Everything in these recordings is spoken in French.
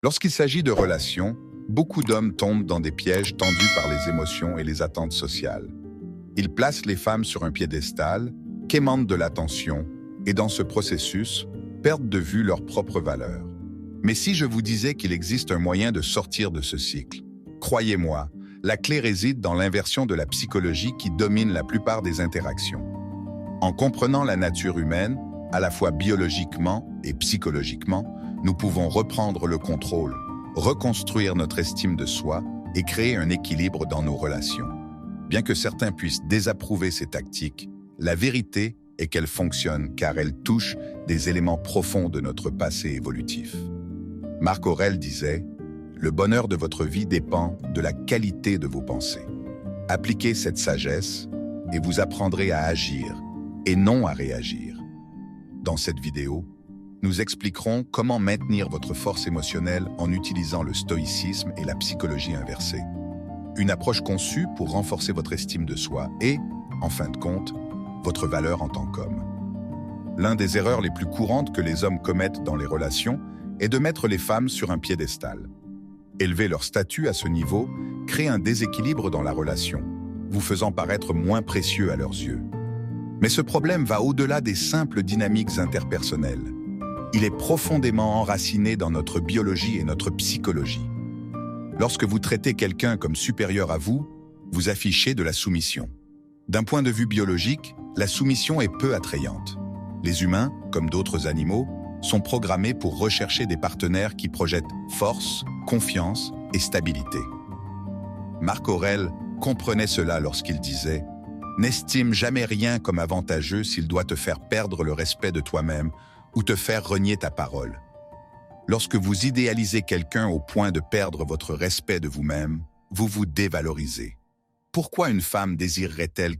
Lorsqu'il s'agit de relations, beaucoup d'hommes tombent dans des pièges tendus par les émotions et les attentes sociales. Ils placent les femmes sur un piédestal, quémandent de l'attention et dans ce processus, perdent de vue leurs propres valeurs. Mais si je vous disais qu'il existe un moyen de sortir de ce cycle, croyez-moi, la clé réside dans l'inversion de la psychologie qui domine la plupart des interactions. En comprenant la nature humaine, à la fois biologiquement et psychologiquement, nous pouvons reprendre le contrôle, reconstruire notre estime de soi et créer un équilibre dans nos relations. Bien que certains puissent désapprouver ces tactiques, la vérité est qu'elles fonctionnent car elles touchent des éléments profonds de notre passé évolutif. Marc Aurèle disait « Le bonheur de votre vie dépend de la qualité de vos pensées. Appliquez cette sagesse et vous apprendrez à agir et non à réagir. » Dans cette vidéo, nous expliquerons comment maintenir votre force émotionnelle en utilisant le stoïcisme et la psychologie inversée. Une approche conçue pour renforcer votre estime de soi et, en fin de compte, votre valeur en tant qu'homme. L'une des erreurs les plus courantes que les hommes commettent dans les relations est de mettre les femmes sur un piédestal. Élever leur statut à ce niveau crée un déséquilibre dans la relation, vous faisant paraître moins précieux à leurs yeux. Mais ce problème va au-delà des simples dynamiques interpersonnelles. Il est profondément enraciné dans notre biologie et notre psychologie. Lorsque vous traitez quelqu'un comme supérieur à vous, vous affichez de la soumission. D'un point de vue biologique, la soumission est peu attrayante. Les humains, comme d'autres animaux, sont programmés pour rechercher des partenaires qui projettent force, confiance et stabilité. Marc Aurèle comprenait cela lorsqu'il disait « N'estime jamais rien comme avantageux s'il doit te faire perdre le respect de toi-même ou te faire renier ta parole. » Lorsque vous idéalisez quelqu'un au point de perdre votre respect de vous-même, vous vous dévalorisez. Pourquoi une femme désirerait-elle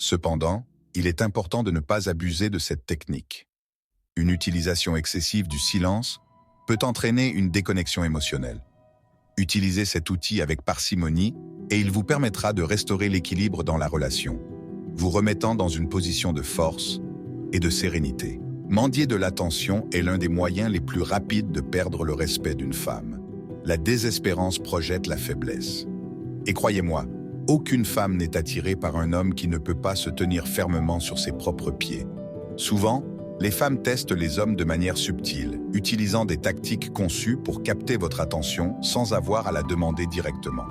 Cependant, il est important de ne pas abuser de cette technique. Une utilisation excessive du silence peut entraîner une déconnexion émotionnelle. Utilisez cet outil avec parcimonie et il vous permettra de restaurer l'équilibre dans la relation, vous remettant dans une position de force et de sérénité. Mendier de l'attention est l'un des moyens les plus rapides de perdre le respect d'une femme. la désespérance projette la faiblesse. Et croyez-moi, aucune femme n'est attirée par un homme qui ne peut pas se tenir fermement sur ses propres pieds. Souvent, les femmes testent les hommes de manière subtile, utilisant des tactiques conçues pour capter votre attention sans avoir à la demander directement.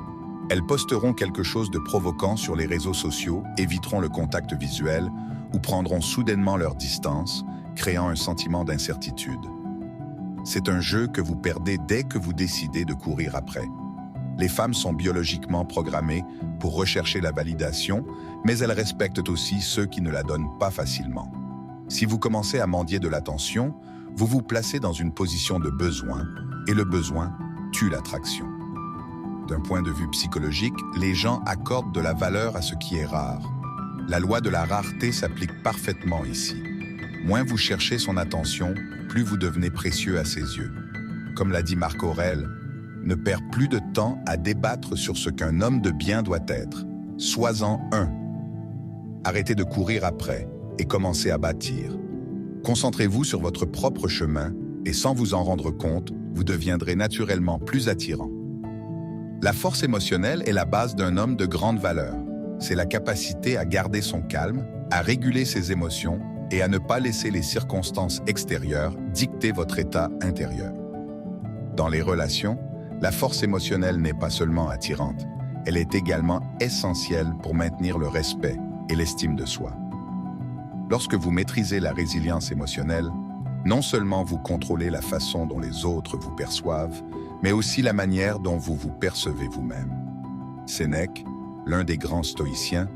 Elles posteront quelque chose de provoquant sur les réseaux sociaux, éviteront le contact visuel ou prendront soudainement leur distance, créant un sentiment d'incertitude. C'est un jeu que vous perdez dès que vous décidez de courir après. Les femmes sont biologiquement programmées pour rechercher la validation, mais elles respectent aussi ceux qui ne la donnent pas facilement. Si vous commencez à mendier de l'attention, vous vous placez dans une position de besoin, et le besoin tue l'attraction. D'un point de vue psychologique, les gens accordent de la valeur à ce qui est rare. La loi de la rareté s'applique parfaitement ici. Moins vous cherchez son attention, plus vous devenez précieux à ses yeux. Comme l'a dit Marc Aurèle, ne perds plus de temps à débattre sur ce qu'un homme de bien doit être. Sois-en un. Arrêtez de courir après et commencez à bâtir. Concentrez-vous sur votre propre chemin et sans vous en rendre compte, vous deviendrez naturellement plus attirant. La force émotionnelle est la base d'un homme de grande valeur. C'est la capacité à garder son calme, à réguler ses émotions et à ne pas laisser les circonstances extérieures dicter votre état intérieur. Dans les relations, la force émotionnelle n'est pas seulement attirante, elle est également essentielle pour maintenir le respect et l'estime de soi. Lorsque vous maîtrisez la résilience émotionnelle, non seulement vous contrôlez la façon dont les autres vous perçoivent, mais aussi la manière dont vous vous percevez vous-même. Sénèque, l'un des grands stoïciens,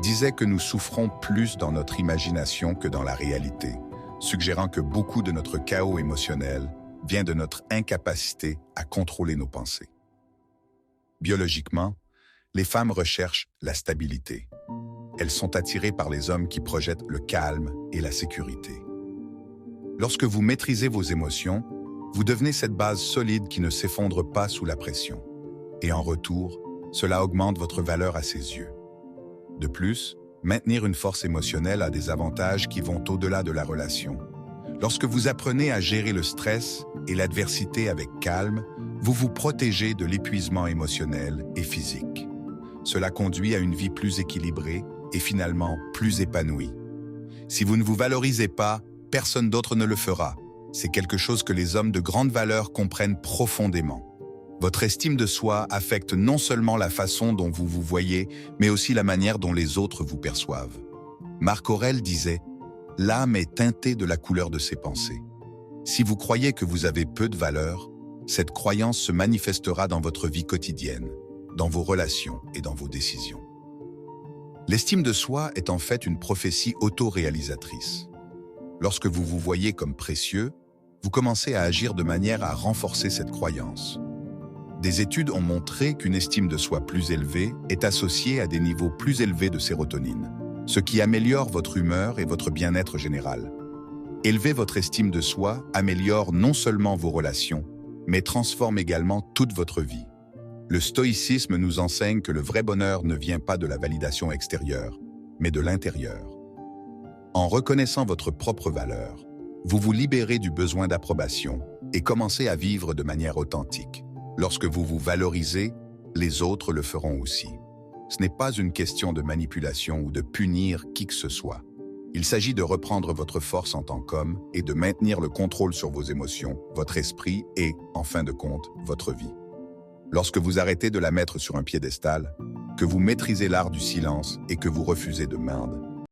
disait que nous souffrons plus dans notre imagination que dans la réalité, suggérant que beaucoup de notre chaos émotionnel vient de notre incapacité à contrôler nos pensées. Biologiquement, les femmes recherchent la stabilité. Elles sont attirées par les hommes qui projettent le calme et la sécurité. Lorsque vous maîtrisez vos émotions, vous devenez cette base solide qui ne s'effondre pas sous la pression. Et en retour, cela augmente votre valeur à ses yeux. De plus, maintenir une force émotionnelle a des avantages qui vont au-delà de la relation. Lorsque vous apprenez à gérer le stress et l'adversité avec calme, vous vous protégez de l'épuisement émotionnel et physique. Cela conduit à une vie plus équilibrée et finalement plus épanouie. Si vous ne vous valorisez pas, personne d'autre ne le fera. C'est quelque chose que les hommes de grande valeur comprennent profondément. Votre estime de soi affecte non seulement la façon dont vous vous voyez, mais aussi la manière dont les autres vous perçoivent. Marc Aurèle disait « L'âme est teintée de la couleur de ses pensées ». Si vous croyez que vous avez peu de valeur, cette croyance se manifestera dans votre vie quotidienne, dans vos relations et dans vos décisions. L'estime de soi est en fait une prophétie auto-réalisatrice. Lorsque vous vous voyez comme précieux, vous commencez à agir de manière à renforcer cette croyance. Des études ont montré qu'une estime de soi plus élevée est associée à des niveaux plus élevés de sérotonine, ce qui améliore votre humeur et votre bien-être général. Élever votre estime de soi améliore non seulement vos relations, mais transforme également toute votre vie. Le stoïcisme nous enseigne que le vrai bonheur ne vient pas de la validation extérieure, mais de l'intérieur. En reconnaissant votre propre valeur, vous vous libérez du besoin d'approbation et commencez à vivre de manière authentique. Lorsque vous vous valorisez, les autres le feront aussi. Ce n'est pas une question de manipulation ou de punir qui que ce soit. Il s'agit de reprendre votre force en tant qu'homme et de maintenir le contrôle sur vos émotions, votre esprit et, en fin de compte, votre vie. Lorsque vous arrêtez de la mettre sur un piédestal, que vous maîtrisez l'art du silence et que vous refusez de meindre,